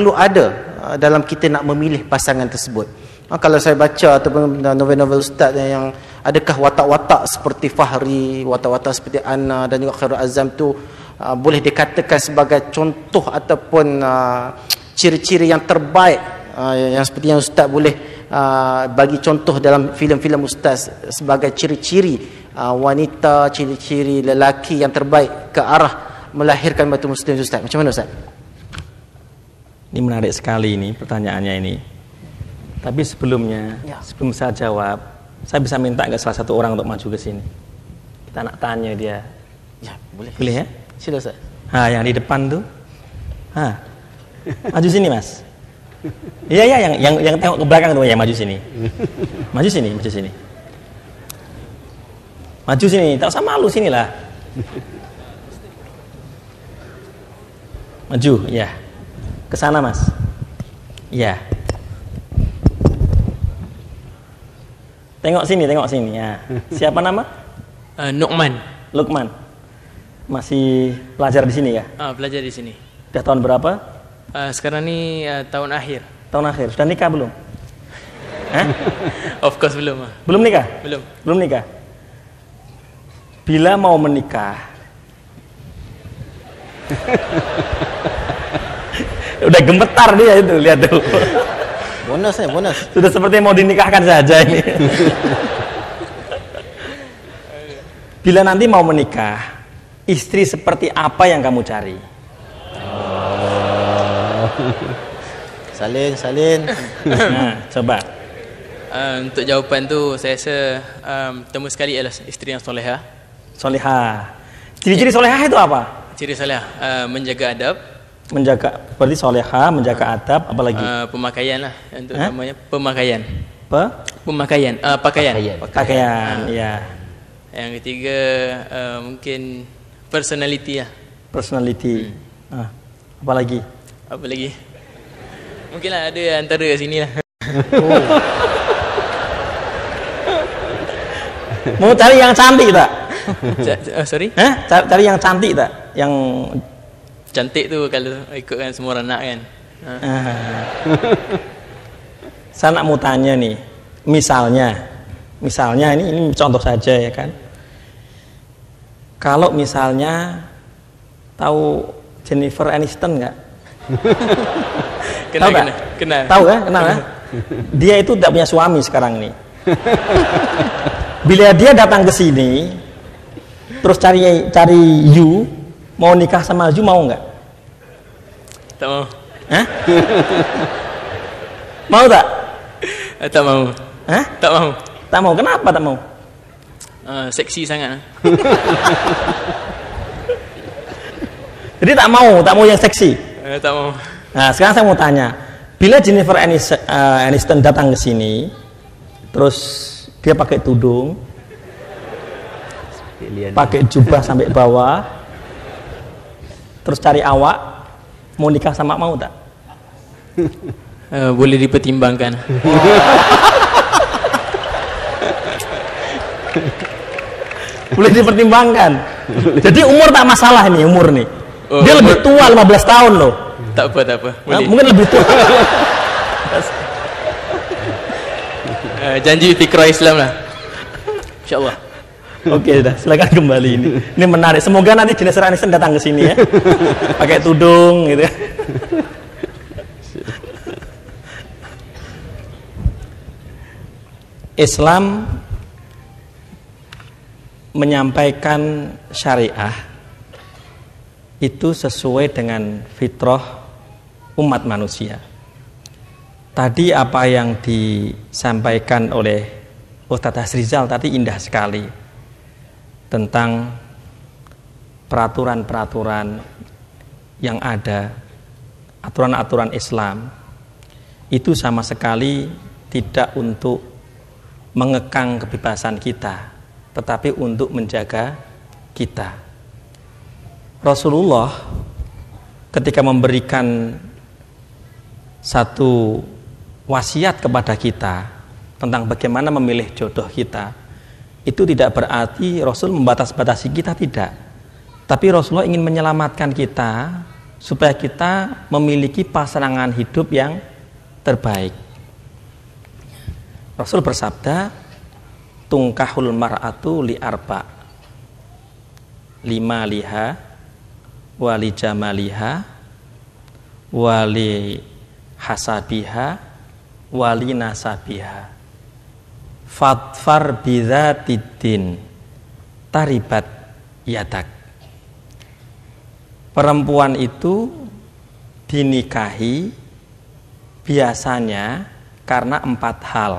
perlu ada dalam kita nak memilih pasangan tersebut. Kalau saya baca ataupun novel-novel ustaz yang adakah watak-watak seperti Fahri, watak-watak seperti Ana dan juga Khairul Azam tu boleh dikatakan sebagai contoh ataupun ciri-ciri yang terbaik yang seperti yang ustaz boleh bagi contoh dalam filem-filem ustaz sebagai ciri-ciri wanita, ciri-ciri lelaki yang terbaik ke arah melahirkan batu muslim, ustaz. Macam mana, ustaz? Ini menarik sekali ini pertanyaannya ini. Tapi sebelumnya, sebelum saya jawab, saya bisa minta ke salah satu orang untuk maju ke sini. Kita nak tanya dia. Ya, boleh. Boleh ya? Sila, ustaz. Yang di depan tuh. Maju sini, Mas. Iya, yang tengok ke belakang tuh ya, maju sini. Maju sini, maju sini. Maju sini, tak usah malu, sinilah. Maju, ya. Ke sana, Mas. Ya. Tengok sini ya. Siapa nama? Lukman. Masih pelajar di sini ya? Belajar di sini. Udah tahun berapa? Sekarang ini tahun akhir. Tahun akhir. Sudah nikah belum? Of course belum. Belum nikah? Belum nikah. Bila mau menikah, udah gemetar dia itu, lihat tuh. Bonus. Sudah seperti mau dinikahkan saja ini. Bila nanti mau menikah, istri seperti apa yang kamu cari? Salin. Nah, coba. Untuk jawapan tu saya rasa pertama sekali adalah isteri yang solehah. Ciri-ciri solehah itu apa? Ciri solehah menjaga adab. Berarti solehah, menjaga adab, apalagi? Pemakaian lah, untuk namanya pemakaian. Pakaian, ya. Yang ketiga mungkin personality lah. Personality. Apalagi? Mungkinlah ada antara kat sini lah. Mau cari yang cantik tak? Sorry? Cari yang cantik tak? Yang cantik tu kalau ikutkan semua orang nak kan. Saya nak mau tanya nih, misalnya ini contoh saja ya kan. Kalau misalnya tahu Jennifer Aniston nggak? Kenal. Tahu kan? Kenal kan? Dia itu tidak punya suami sekarang nih. Bila dia datang ke sini, terus cari you, mau nikah sama you, mau nggak? Tak mau. Mau tak? Tak mau. Tak mau. Tak mau. Kenapa tak mau? Seksi sangat. Jadi tak mau yang seksi. Tak mau. Nah, sekarang saya mau tanya, bila Jennifer Aniston datang ke sini, terus dia pakai tudung, pakai jubah sampai bawah, terus cari awak, mau nikah sama mau tak? Boleh dipertimbangkan. Boleh dipertimbangkan. Jadi umur tak masalah nih, umur nih. Dia lebih tua 15 tahun loh. Tak apa. Boleh. Mungkin lebih tua. Janji fikra Islam lah. InsyaAllah. Oke, dah silakan kembali ini. Ini menarik. Semoga nanti Jennifer Aniston datang ke sini ya. Pakai tudung gitu. Islam menyampaikan syariah itu sesuai dengan fitrah umat manusia. Tadi apa yang disampaikan oleh Ustadz Hasrizal tadi indah sekali tentang peraturan-peraturan yang ada, aturan-aturan Islam itu sama sekali tidak untuk mengekang kebebasan kita, tetapi untuk menjaga kita. Rasulullah ketika memberikan satu wasiat kepada kita tentang bagaimana memilih jodoh kita, itu tidak berarti Rasul membatas-batasi kita, tidak. Tapi Rasulullah ingin menyelamatkan kita supaya kita memiliki pasangan hidup yang terbaik. Rasul bersabda, tungkahul mar'atu li arba, lima liha, wali jamaliha, wali hasabiha, wali nasabiha, fadfar bidzatiddin taribat yadak. Perempuan itu dinikahi biasanya karena 4 hal.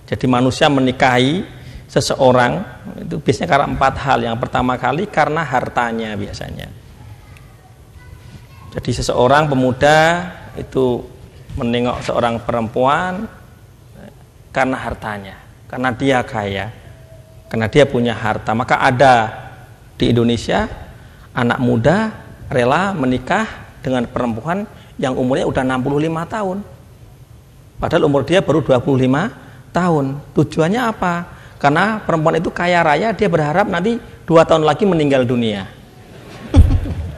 Jadi manusia menikahi seseorang itu biasanya karena 4 hal. Yang pertama kali karena hartanya biasanya. Jadi seseorang pemuda itu menengok seorang perempuan karena hartanya, karena dia kaya, karena dia punya harta. Maka ada di Indonesia anak muda rela menikah dengan perempuan yang umurnya udah 65 tahun. Padahal umur dia baru 25 tahun. Tujuannya apa? Karena perempuan itu kaya raya, dia berharap nanti 2 tahun lagi meninggal dunia.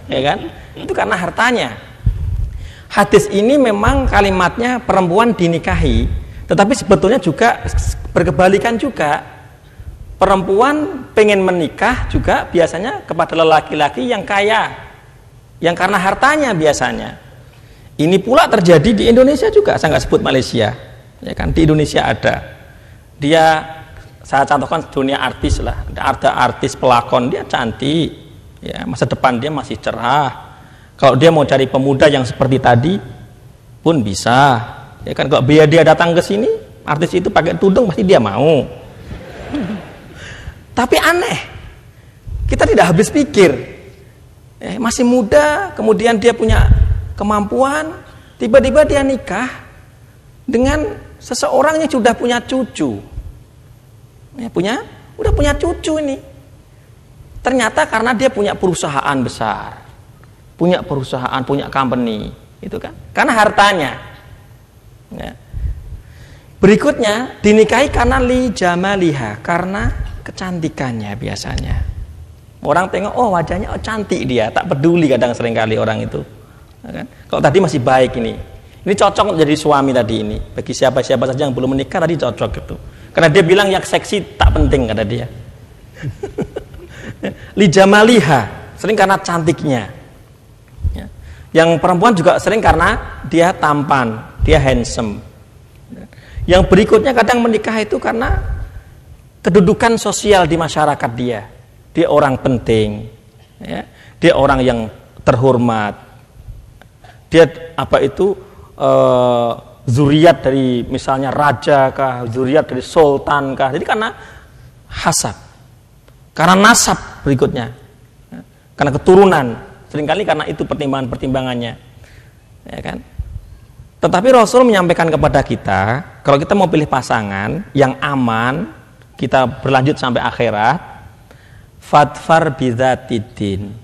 Ya kan? Itu karena hartanya. Hadis ini memang kalimatnya perempuan dinikahi, tetapi sebetulnya juga berkebalikan juga. Perempuan pengen menikah juga biasanya kepada lelaki-laki yang kaya, yang karena hartanya biasanya. Ini pula terjadi di Indonesia juga. Saya nggak sebut Malaysia, ya kan? Di Indonesia ada. Dia, saya contohkan dunia artis lah. Ada artis pelakon, dia cantik, ya, masa depan dia masih cerah. Kalau dia mau cari pemuda yang seperti tadi pun bisa, ya kan? Kalau biar dia datang ke sini, artis itu pakai tudung pasti dia mau. Tapi aneh, kita tidak habis pikir. Masih muda, kemudian dia punya kemampuan, tiba-tiba dia nikah dengan seseorang yang sudah punya cucu. Udah punya cucu ini. Ternyata karena dia punya perusahaan besar, punya perusahaan, punya company, itu kan? Karena hartanya. Ya. Berikutnya dinikahi karena li jamaliha, karena kecantikannya biasanya. Orang tengok, oh wajahnya cantik dia, tak peduli kadang seringkali orang itu. Ya kan? Kalau tadi masih baik ini cocok jadi suami tadi ini. Bagi siapa-siapa saja yang belum menikah tadi cocok gitu. Karena dia bilang yang seksi tak penting kata dia. Li jamaliha, sering karena cantiknya. Ya. Yang perempuan juga sering karena dia tampan, dia handsome. Yang berikutnya kadang menikah itu karena kedudukan sosial di masyarakat dia. Dia orang penting, ya. Dia orang yang terhormat. Dia zuriat dari misalnya raja kah, zuriat dari sultan kah. Jadi karena hasab, karena nasab berikutnya, ya. Karena keturunan. Seringkali karena itu pertimbangannya, ya kan. Tetapi Rasul menyampaikan kepada kita, kalau kita mau pilih pasangan yang aman, kita berlanjut sampai akhirat. Fadfar bidzatiddin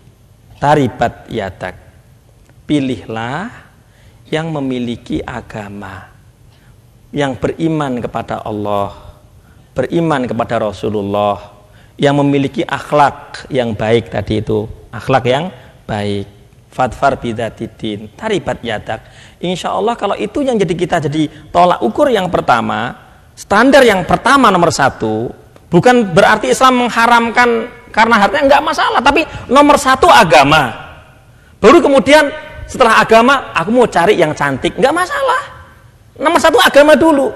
taribat yadak. Pilihlah yang memiliki agama, yang beriman kepada Allah, beriman kepada Rasulullah, yang memiliki akhlak yang baik tadi itu, akhlak yang baik. Fadfar bidzatiddin taribat yadak. Insya Allah kalau itu yang kita jadi tolak ukur yang pertama, standar yang pertama nomor 1, bukan berarti Islam mengharamkan karena hartanya, enggak masalah, tapi nomor 1 agama. Baru kemudian setelah agama aku mau cari yang cantik, enggak masalah. Nomor 1 agama dulu.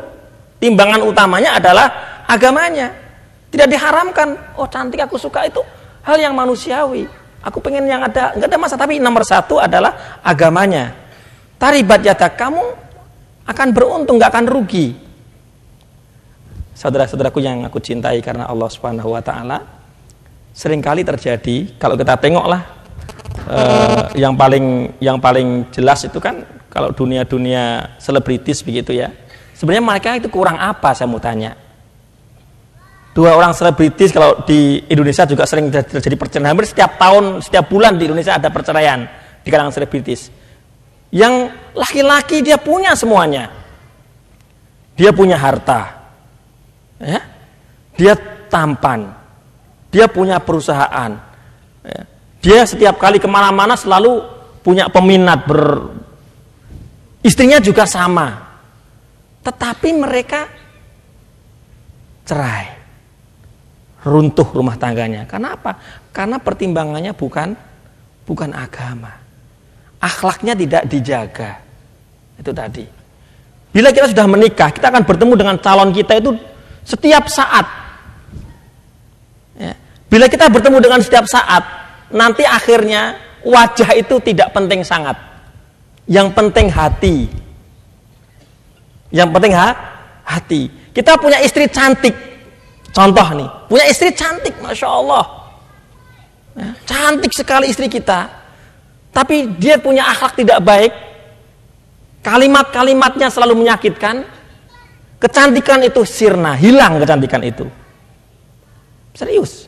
Timbangan utamanya adalah agamanya. Tidak diharamkan. Oh cantik aku suka, itu hal yang manusiawi. Aku pengen yang ada, enggak ada masalah, tapi nomor 1 adalah agamanya. Taribat yadak, kamu akan beruntung, enggak akan rugi. Saudara-saudaraku yang aku cintai karena Allah Subhanahu wa taala, seringkali terjadi kalau kita tengoklah yang paling jelas itu kan kalau dunia selebritis begitu ya. Sebenarnya mereka itu kurang apa, saya mau tanya. 2 orang selebritis kalau di Indonesia juga sering terjadi perceraian. Hampir setiap tahun, setiap bulan di Indonesia ada perceraian di kalangan selebritis. Yang laki-laki dia punya semuanya. Dia punya harta. Ya. Dia tampan. Dia punya perusahaan. Ya. Dia setiap kali kemana-mana selalu punya peminat, istrinya juga sama. Tetapi mereka cerai. Runtuh rumah tangganya. Karena apa? Karena pertimbangannya bukan agama. Akhlaknya tidak dijaga. Itu tadi. Bila kita sudah menikah, kita akan bertemu dengan calon kita itu setiap saat. Ya. Bila kita bertemu dengan setiap saat, nanti akhirnya wajah itu tidak penting sangat. Yang penting hati. Yang penting hati. Kita punya istri cantik. Contoh nih, punya istri cantik, Masya Allah. Ya, cantik sekali istri kita. Tapi dia punya akhlak tidak baik. Kalimat-kalimatnya selalu menyakitkan. Kecantikan itu sirna, hilang kecantikan itu. Serius.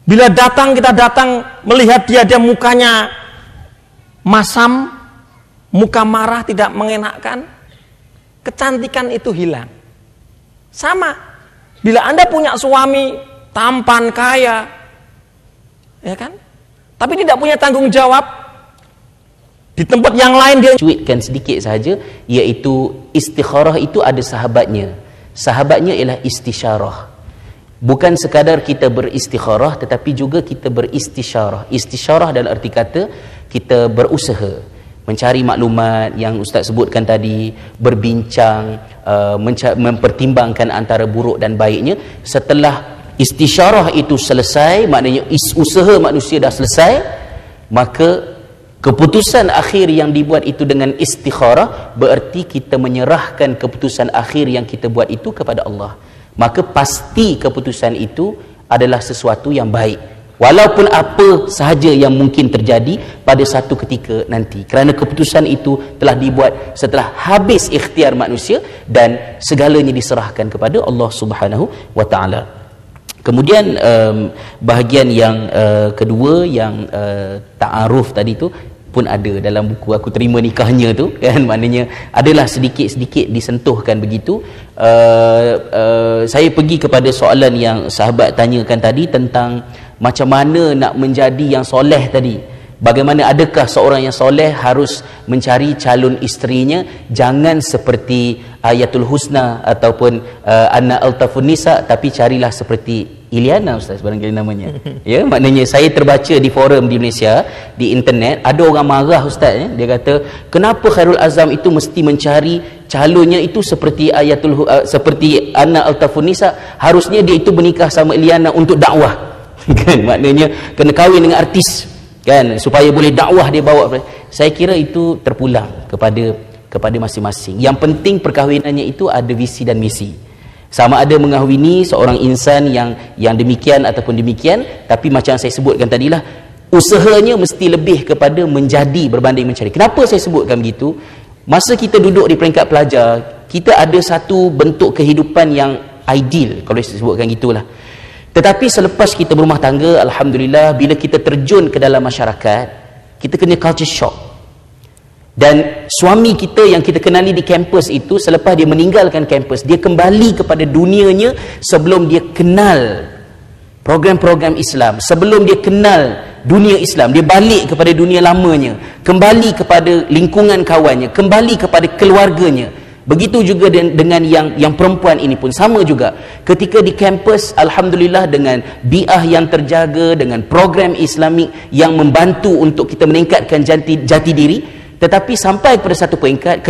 Bila kita datang melihat dia mukanya masam, muka marah, tidak mengenakkan, kecantikan itu hilang. Sama, bila Anda punya suami tampan, kaya, ya kan? Tapi tidak punya tanggung jawab, di tempat yang lain dia cuitkan sedikit sahaja, iaitu istikharah itu ada sahabatnya. Sahabatnya ialah istisyarah. Bukan sekadar kita beristikharah, tetapi juga kita beristisyarah. Istisyarah dalam arti kata kita berusaha mencari maklumat yang Ustaz sebutkan tadi, berbincang, mempertimbangkan antara buruk dan baiknya. Setelah istisyarah itu selesai, maknanya usaha manusia dah selesai, maka keputusan akhir yang dibuat itu dengan istikharah, berarti kita menyerahkan keputusan akhir yang kita buat itu kepada Allah. Maka pasti keputusan itu adalah sesuatu yang baik, walaupun apa sahaja yang mungkin terjadi pada satu ketika nanti, kerana keputusan itu telah dibuat setelah habis ikhtiar manusia dan segalanya diserahkan kepada Allah Subhanahu wa taala. Kemudian bahagian yang kedua, yang ta'aruf tadi tu pun ada dalam buku Aku Terima Nikahnya tu kan, maknanya adalah sedikit-sedikit disentuhkan begitu. Saya pergi kepada soalan yang sahabat tanyakan tadi tentang macam mana nak menjadi yang soleh tadi. Bagaimana, adakah seorang yang soleh harus mencari calon isterinya jangan seperti Ayatul Husna ataupun Anna Altafun Nisa, tapi carilah seperti Iliana, Ustaz, barangkali namanya. Ya, maknanya saya terbaca di forum di Malaysia, di internet, ada orang marah, Ustaz, ya. Dia kata, kenapa Khairul Azam itu mesti mencari calonnya itu seperti seperti Anna Altafun Nisa, harusnya dia itu menikah sama Iliana untuk dakwah. Kan, maknanya kena kahwin dengan artis, kan, supaya boleh dakwah dia bawa. Saya kira itu terpulang kepada masing-masing. Yang penting perkahwinannya itu ada visi dan misi. Sama ada mengahwini seorang insan yang demikian ataupun demikian, tapi macam saya sebutkan tadilah, usahanya mesti lebih kepada menjadi berbanding mencari. Kenapa saya sebutkan begitu? Masa kita duduk di peringkat pelajar, kita ada satu bentuk kehidupan yang ideal, kalau saya sebutkan gitulah. Tetapi selepas kita berumah tangga, alhamdulillah, bila kita terjun ke dalam masyarakat, kita kena culture shock. Dan suami kita yang kita kenali di kampus itu, selepas dia meninggalkan kampus, dia kembali kepada dunianya sebelum dia kenal program-program Islam, sebelum dia kenal dunia Islam. Dia balik kepada dunia lamanya, kembali kepada lingkungan kawannya, kembali kepada keluarganya. Begitu juga dengan yang perempuan ini pun sama juga. Ketika di kampus, alhamdulillah, dengan bi'ah yang terjaga, dengan program Islamik yang membantu untuk kita meningkatkan jati diri, tetapi sampai kepada satu peringkat